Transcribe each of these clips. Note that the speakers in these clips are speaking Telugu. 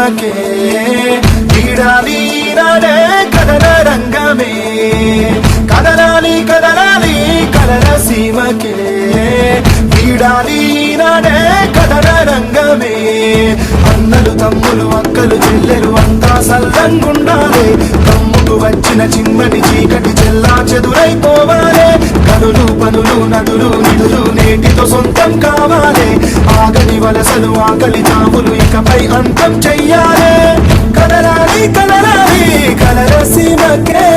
సీమకే వీడాలి నాడే కదల రంగమే కదలాలి కదలాలి కదల సీమకే వీడాలి నాడే కదల రంగమే అన్నలు తమ్ములు అక్కలు చెల్లెలు అంతా సల్లంగుండాలి తమ్ముకు వచ్చిన చిమ్మని చీకటి చెల్లా చెదురైపోవాలి కనులు పనులు నదులు నిధులు నేటితో సొంతం కావాలి ఆగని వలసలు ఆకలి తాములు ఇకపై అంతం చెయ్యాలి కదలాలి కదలాలి కదల సీమకే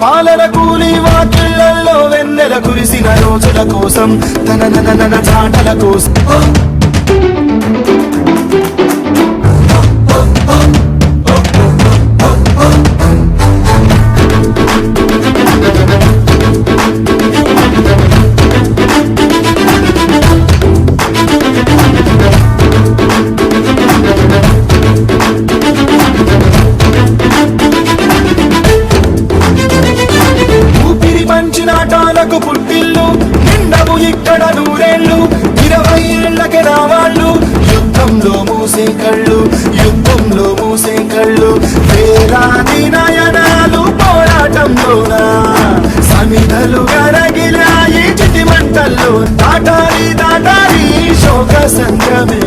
పాలన కూలి వాకిళ్లలో వెన్నెల కురిసిన రోజుల కోసం తన చాటల కోసం నాటాలకు పుట్టిల్లు నిండవు ఇక్కడ నూరేళ్ళు 20 ఏళ్లకి రావాళ్ళు యుద్ధంలో మూసే కళ్ళు యుద్ధంలో మూసే కళ్ళు వేలాది నయనాలు పోరాటంలోనా సమిధలు గరగిలాయి చిటి మంటల్లో దాటాలి దాటాలి శోక సంగమే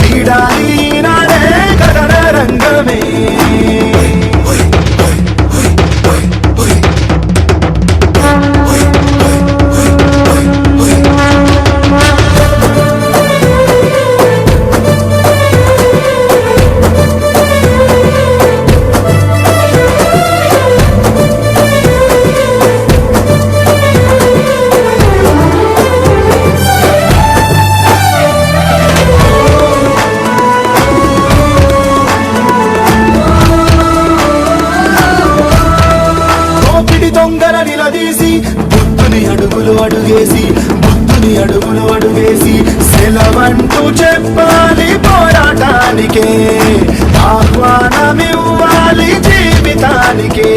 వీడాలి నాడే కదల రంగమే దొంగల నిలదీసి బుద్ధుని అడుగులు అడుగేసి సెలవంటూ చెప్పాలి పోరాటానికే ఆహ్వానమివ్వాలి జీవితానికే